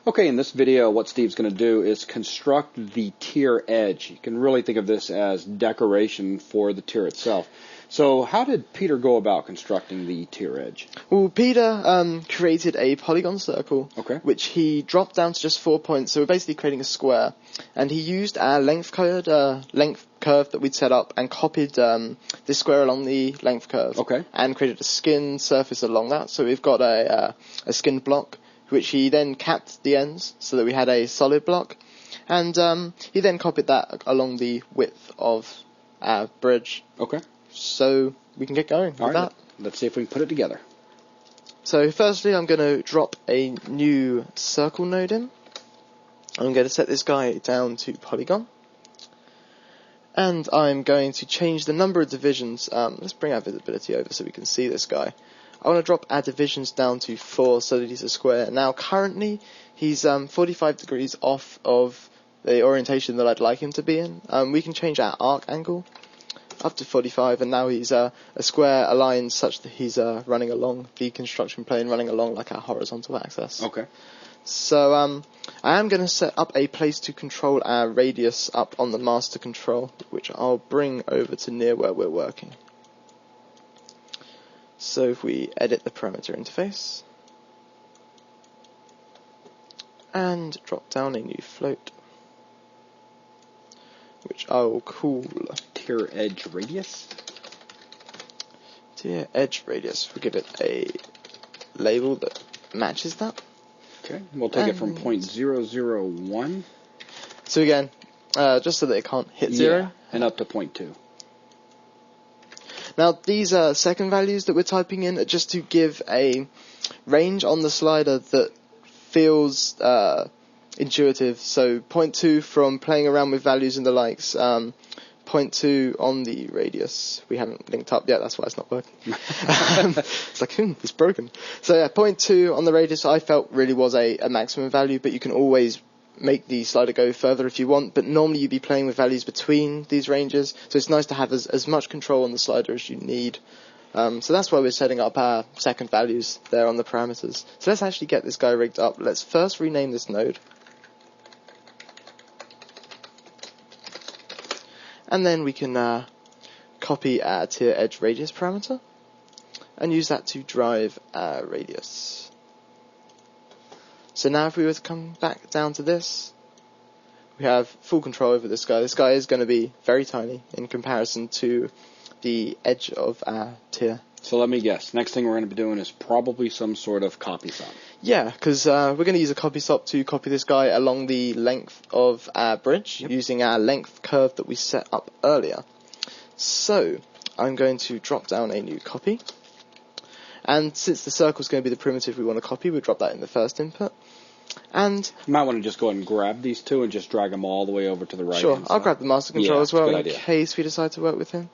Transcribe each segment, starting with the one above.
Okay, in this video, what Steve's going to do is construct the tier edge. You can really think of this as decoration for the tier itself. So how did Peter go about constructing the tier edge? Well, Peter created a polygon circle, which he dropped down to just 4 points, so we're basically creating a square. And he used our length curve that we'd set up and copied this square along the length curve. And created a skin surface along that. So we've got a skin block, which he then capped the ends so that we had a solid block. And he then copied that along the width of our bridge. So we can get going with that. Let's see if we can put it together. So firstly, I'm going to drop a new circle node in. I'm going to set this guy down to polygon. And I'm going to change the number of divisions. Let's bring our visibility over so we can see this guy. I want to drop our divisions down to 4 so that he's a square. Now currently he's 45 degrees off of the orientation that I'd like him to be in. We can change our arc angle up to 45, and now he's a square aligned such that he's running along the construction plane, running along like our horizontal axis. So I am going to set up a place to control our radius up on the master control, which I'll bring over to near where we're working. So if we edit the parameter interface and drop down a new float, which I will call tierEdge radius. tierEdge radius. We'll give it a label that matches that. Okay, we'll take it from 0.001. So again, just so that it can't hit 0. And up to 0.2. Now these second values that we're typing in are just to give a range on the slider that feels intuitive. So 0.2 from playing around with values and the likes. 0.2 on the radius. We haven't linked up yet, that's why it's not working. It's like, it's broken. So yeah, 0.2 on the radius I felt really was a maximum value, but you can always make the slider go further if you want, but normally you'd be playing with values between these ranges, so it's nice to have as much control on the slider as you need. So that's why we're setting up our second values there on the parameters. So let's actually get this guy rigged up. Let's first rename this node. And then we can copy our tierEdge radius parameter and use that to drive our radius. So now if we were to come back down to this, we have full control over this guy. This guy is going to be very tiny in comparison to the edge of our tier. So let me guess, next thing we're going to be doing is probably some sort of copy sop. Yeah, because we're going to use a copy sop to copy this guy along the length of our bridge, using our length curve that we set up earlier. So I'm going to drop down a new copy. And since the circle is going to be the primitive we want to copy, we'll drop that in the first input. And you might want to just go ahead and grab these two and just drag them all the way over to the right. Sure, I'll grab the master control as well in case we decide to work with him.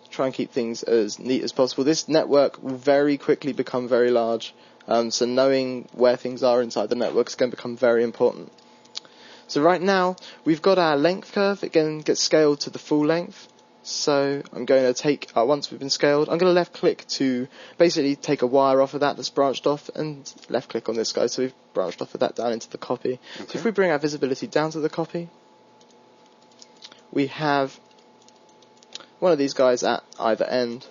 Try and keep things as neat as possible. This network will very quickly become very large, so knowing where things are inside the network is going to become very important. So right now, we've got our length curve. It gets scaled to the full length. So I'm going to take, once we've been scaled, I'm going to left click to basically take a wire off of that that's branched off, and left click on this guy, so we've branched off of that down into the copy. So if we bring our visibility down to the copy, we have one of these guys at either end.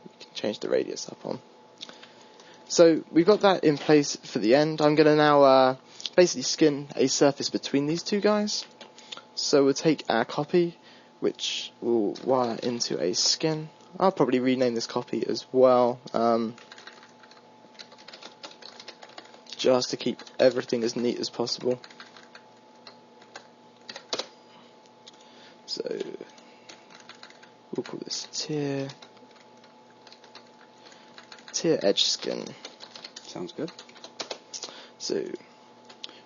We can change the radius up on. So we've got that in place for the end. I'm going to now basically skin a surface between these two guys. So we'll take our copy, which will wire into a skin. I'll probably rename this copy as well, just to keep everything as neat as possible. So we'll call this tierEdge skin. Sounds good. So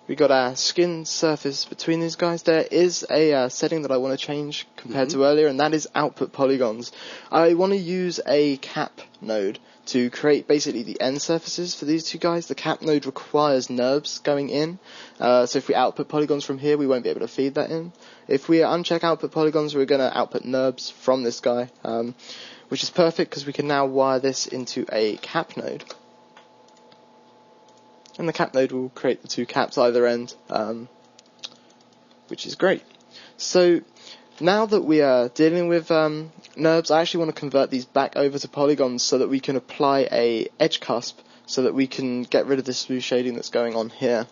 we got our skin surface between these guys. There is a setting that I want to change compared to earlier, and that is output polygons. I want to use a cap node to create basically the end surfaces for these two guys. The cap node requires NURBS going in, so if we output polygons from here, we won't be able to feed that in. If we uncheck output polygons, we're going to output NURBS from this guy, which is perfect because we can now wire this into a cap node. And the cap node will create the two caps either end, which is great. So now that we are dealing with NURBS, I actually want to convert these back over to polygons so that we can apply a edge cusp so that we can get rid of this smooth shading that's going on here.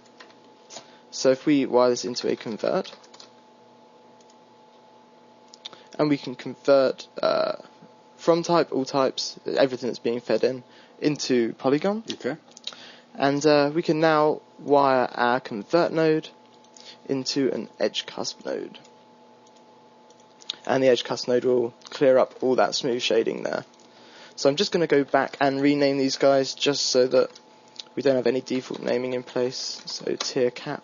So if we wire this into a convert, and we can convert from type, all types, everything that's being fed in, into polygon. Okay. And we can now wire our convert node into an edge cusp node. And the edge cusp node will clear up all that smooth shading there. So I'm just going to go back and rename these guys just so that we don't have any default naming in place. So tier cap,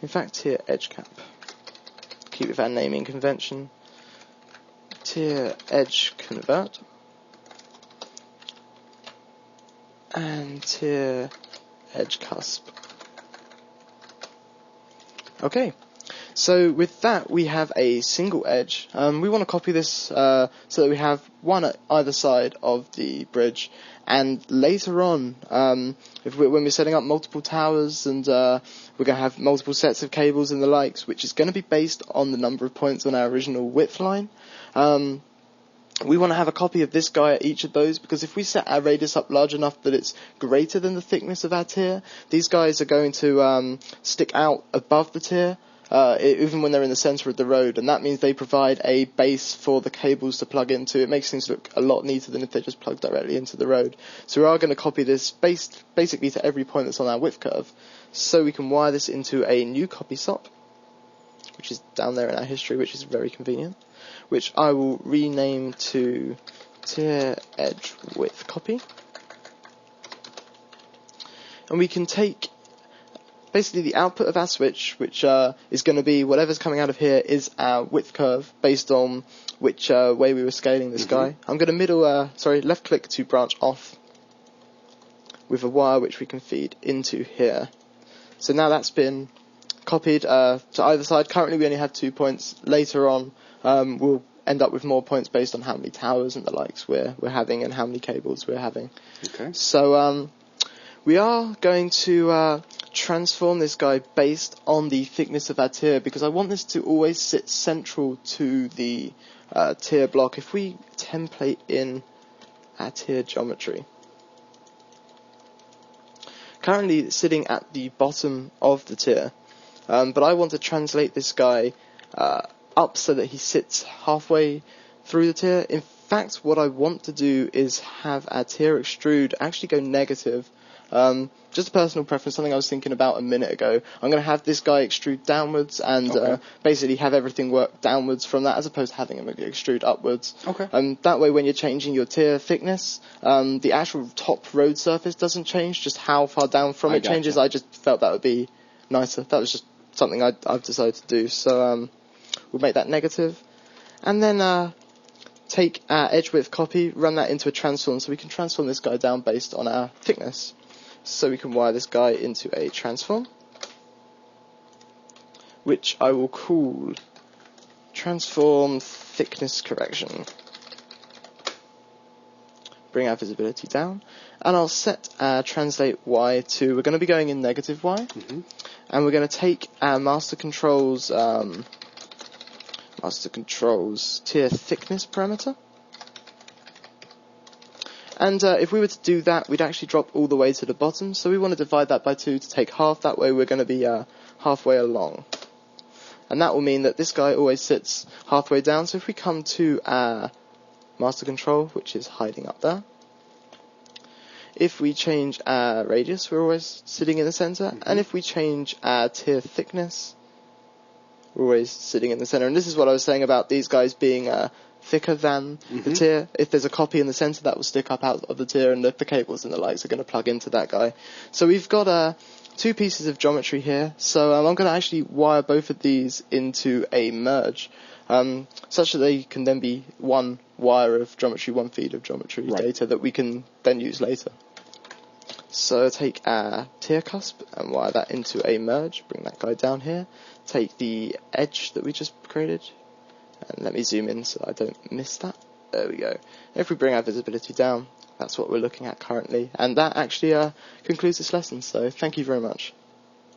in fact tier edge cap. Keep with our naming convention. Tier edge convert. And tier edge cusp. Okay, so with that we have a single edge. We want to copy this so that we have one at either side of the bridge, and later on when we're setting up multiple towers and we're going to have multiple sets of cables and the likes, which is going to be based on the number of points on our original width line. We want to have a copy of this guy at each of those, because if we set our radius up large enough that it's greater than the thickness of our tier, these guys are going to stick out above the tier, even when they're in the center of the road, and that means they provide a base for the cables to plug into. It makes things look a lot neater than if they just plug directly into the road. So we are going to copy this basically to every point that's on our width curve, so we can wire this into a new copy SOP, which is down there in our history, which is very convenient, which I will rename to tierEdge width copy. And we can take basically the output of our switch, which is going to be whatever's coming out of here is our width curve based on which way we were scaling this guy. I'm going to left click to branch off with a wire which we can feed into here. So now that's been copied to either side. Currently we only have 2 points. Later on we'll end up with more points based on how many towers and the likes we're having and how many cables we're having. Okay. So we are going to transform this guy based on the thickness of our tier, because I want this to always sit central to the tier block. If we template in our tier geometry, currently sitting at the bottom of the tier, but I want to translate this guy up so that he sits halfway through the tier. In fact, what I want to do is have our tier extrude actually go negative. Just a personal preference, something I was thinking about a minute ago. I'm going to have this guy extrude downwards and basically have everything work downwards from that, as opposed to having him extrude upwards. Okay. That way, when you're changing your tier thickness, the actual top road surface doesn't change, just how far down from it changes. I just felt that would be nicer. That was just something I've decided to do. So we'll make that negative. And then take our edge width copy, run that into a transform, so we can transform this guy down based on our thickness. So we can wire this guy into a transform, which I will call transform thickness correction. Bring our visibility down, and I'll set our translate Y to, we're going to be going in negative Y, and we're going to take our master controls tier thickness parameter. And if we were to do that, we'd actually drop all the way to the bottom. So we want to divide that by 2 to take half. That way we're going to be halfway along. And that will mean that this guy always sits halfway down. So if we come to our master control, which is hiding up there, if we change our radius, we're always sitting in the center. And if we change our tier thickness, we're always sitting in the center. And this is what I was saying about these guys being thicker than the tier. If there's a copy in the center, that will stick up out of the tier, and the cables and the lights are going to plug into that guy. So we've got 2 pieces of geometry here. So I'm going to actually wire both of these into a merge, such that they can then be one wire of geometry, one feed of geometry data that we can then use later. So take our tier cusp and wire that into a merge, bring that guy down here, take the edge that we just created, and let me zoom in so I don't miss that. There we go. If we bring our visibility down, That's what we're looking at currently. And that actually concludes this lesson, so thank you very much.